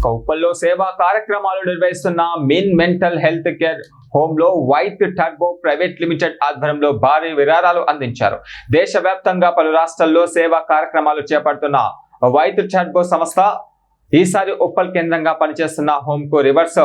కౌపల్లో సేవా కార్యక్రమాలు నిర్వహిస్తున్న మిన్ మెంటల్ హెల్త్ కేర్ హోమ్ లో వైట్ టర్బో ప్రైవేట్ లిమిటెడ్ ఆధ్వర్యంలో భారీ విరాళాలు అందించారు. దేశవ్యాప్తంగా పలు రాష్ట్రాల్లో సేవా కార్యక్రమాలు చేపడుతున్న వైట్ టర్బో సంస్థ ఈసారి ఉప్పల్ కేంద్రంగా పనిచేస్తున్న హోమ్ కు రివర్స్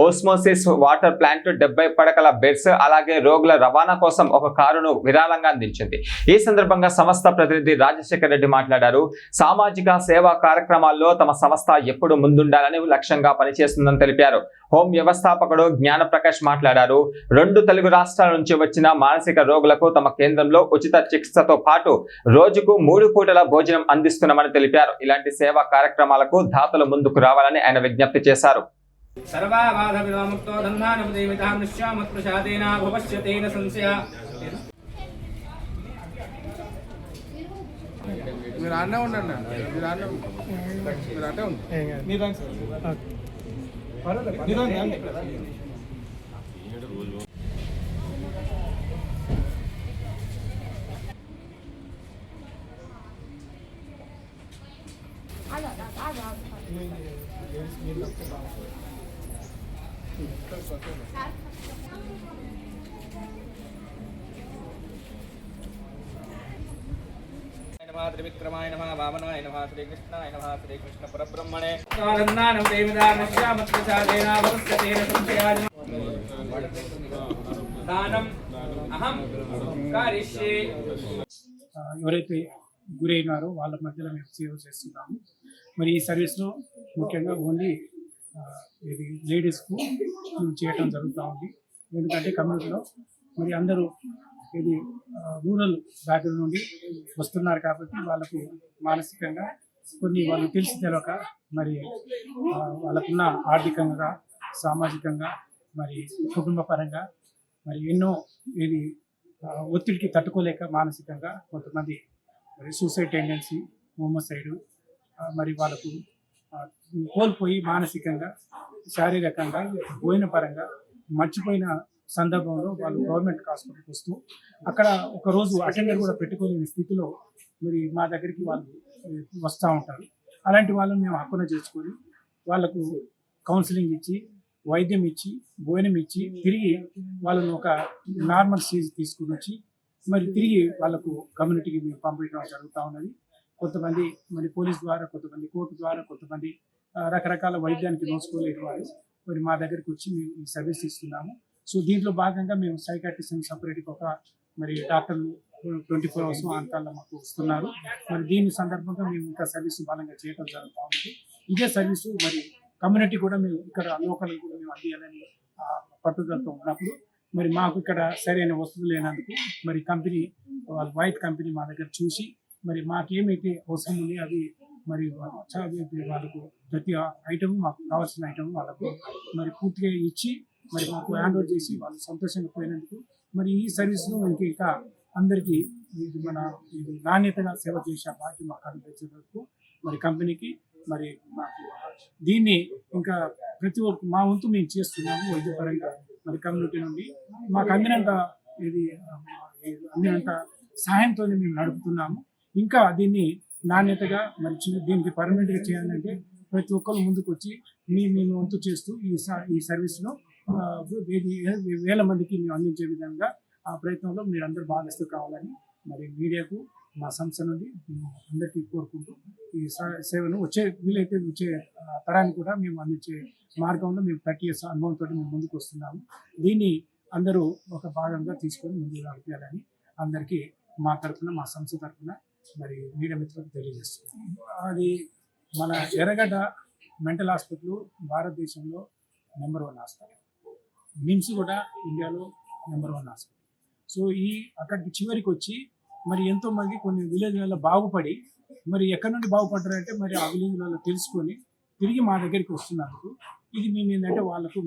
ఓస్మోసిస్ వాటర్ ప్లాంట్, 70 పడకల బెడ్స్, అలాగే రోగుల రవాణా కోసం ఒక కారును విరాళంగా అందించింది. ఈ సందర్భంగా సంస్థ ప్రతినిధి రాజశేఖర్ రెడ్డి మాట్లాడారు. సామాజిక సేవా కార్యక్రమాల్లో తమ సంస్థ ఎప్పుడు ముందుండాలని లక్ష్యంగా పనిచేస్తుందని తెలిపారు. హోం వ్యవస్థాపకుడు జ్ఞానప్రకాష్ మాట్లాడారు. 2 తెలుగు రాష్ట్రాల నుంచి వచ్చిన మానసిక రోగులకు తమ కేంద్రంలో ఉచిత చికిత్సతో పాటు రోజుకు 3 పూటల భోజనం అందిస్తున్నామని తెలిపారు. ఇలాంటి సేవా కార్యక్రమాలకు దాతలు ముందుకు రావాలని ఆయన విజ్ఞప్తి చేశారు. त्रिविक्रमाय नमः, वामनाय नमः, श्रीकृष्णाय नमः, श्रीकृष्ण परब्रह्मणे आनन्दानं देवदानश्यामत्प्रसादेन वरस्यतेन संशयाय दानं अहं करिष्ये. ఎవరైతే గురైనారో వాళ్ళ మధ్యలో మేము సేవ చేస్తున్నాము. మరి ఈ సర్వీస్లో ముఖ్యంగా ఓన్లీ ఇది లేడీస్కు మేము చేయటం జరుగుతూ ఉంది. ఎందుకంటే కమ్యూనిటీలో మరి అందరూ ఇది రూరల్ బ్యాక్గ్రౌండ్ నుండి వస్తున్నారు కాబట్టి వాళ్ళకు మానసికంగా కొన్ని వాళ్ళు తెలిసి తెలవక మరి వాళ్ళకున్న ఆర్థికంగా, సామాజికంగా, మరి కుటుంబ పరంగా మరి ఎన్నో ఇది ఒత్తిడికి తట్టుకోలేక మానసికంగా కొంతమంది మరి సూసైడ్ టెండెన్సీ, హోమోసైడ్, మరి వాళ్ళకు కోల్పోయి మానసికంగా, శారీరకంగా, పోయిన పరంగా మర్చిపోయిన సందర్భంలో వాళ్ళు గవర్నమెంట్ హాస్పిటల్కి వస్తూ అక్కడ ఒకరోజు అటెండర్ కూడా పెట్టుకోలేని స్థితిలో మరి మా దగ్గరికి వాళ్ళు వస్తూ ఉంటారు. అలాంటి వాళ్ళని మేము హక్కున చేసుకొని వాళ్ళకు కౌన్సిలింగ్ ఇచ్చి, వైద్యం ఇచ్చి, భోజనం ఇచ్చి, తిరిగి వాళ్ళను ఒక నార్మల్ స్టేజ్ తీసుకుని వచ్చి మరి తిరిగి వాళ్ళకు కమ్యూనిటీకి మేము పంపించడం జరుగుతూ ఉన్నది. కొంతమంది మరి పోలీస్ ద్వారా, కొంతమంది కోర్టు ద్వారా, కొంతమంది రకరకాల వైద్యానికి నోచుకోలేని వాళ్ళు మరి మా దగ్గరికి వచ్చి మేము ఈ సర్వీస్ ఇస్తున్నాము. సో దీంట్లో భాగంగా మేము సైకాట్రిస్ట్ సపరేట్గా ఒక మరి డాక్టర్లు 24 hours ఆంకాల్లో మాకు వస్తున్నారు. మరి దీని సందర్భంగా మేము ఇంకా సర్వీస్ బలంగా చేయడం జరుగుతూ ఉంది. ఇదే సర్వీసు మరి కమ్యూనిటీ కూడా మేము ఇక్కడ లోకల్ కూడా మేము అందియాలని పట్టుదలతో ఉన్నప్పుడు మరి మాకు ఇక్కడ సరైన వస్తువులు లేనందుకు మరి కంపెనీ, వాళ్ళ వైట్ కంపెనీ మా దగ్గర చూసి మరి మాకేమైతే అవసరం ఉంది అవి మరి వాళ్ళకు ప్రతి ఐటమ్, మాకు కావాల్సిన ఐటమ్ వాళ్ళకు మరి పూర్తిగా ఇచ్చి మరి మాకు హ్యాండ్ ఓవర్ చేసి వాళ్ళు సంతోషంగా పోయినందుకు మరి ఈ సర్వీస్ను ఇంకా అందరికీ మన నాణ్యతగా సేవ చేసే బాధ్యత మాకు అనిపించేందుకు మరి కంపెనీకి మరి మాకు దీన్ని ఇంకా ప్రతి ఒక్క మా వంతు మేము చేస్తున్నాము. వైద్యపరంగా మరి కమ్యూనిటీ నుండి మాకు అందినంత సహాయంతో మేము నడుపుతున్నాము. ఇంకా దీన్ని నాణ్యతగా మరి దీనికి పర్మనెంట్గా చేయాలంటే ప్రతి ఒక్కరు ముందుకు వచ్చి మేము వంతు చేస్తూ ఈ సర్వీస్లో వేల మందికి మేము అందించే విధంగా ఆ ప్రయత్నంలో మీరు అందరూ భాగస్తు కావాలని మరి మీడియాకు మా సంస్థ నుండి మేము అందరికీ కోరుకుంటూ ఈ సేవను వీలైతే వచ్చే తరాన్ని కూడా మేము అందించే మార్గంలో మేము 30 years అనుభవంతో మేము ముందుకు వస్తున్నాము. దీన్ని అందరూ ఒక భాగంగా తీసుకొని ముందుకు నడిపేయాలని అందరికీ మా తరఫున, మా సంస్థ తరఫున మరి మీడియా మిత్రులకు తెలియజేస్తున్నాం. అది మన ఎర్రగడ్డ మెంటల్ హాస్పిటల్ భారతదేశంలో నెంబర్ 1 హాస్పిటల్. మిమ్స్ కూడా ఇండియాలో నెంబర్ 1 హాస్పిటల్. సో అక్కడికి చివరికి వచ్చి మరి ఎంతోమంది కొన్ని విలేజ్లలో బాగుపడి మరి ఎక్కడి నుండి బాగుపడ్డారంటే మరి ఆ విలేజ్లలో తెలుసుకొని తిరిగి మా దగ్గరికి వస్తున్నందుకు ఇది మేము ఏంటంటే వాళ్ళకు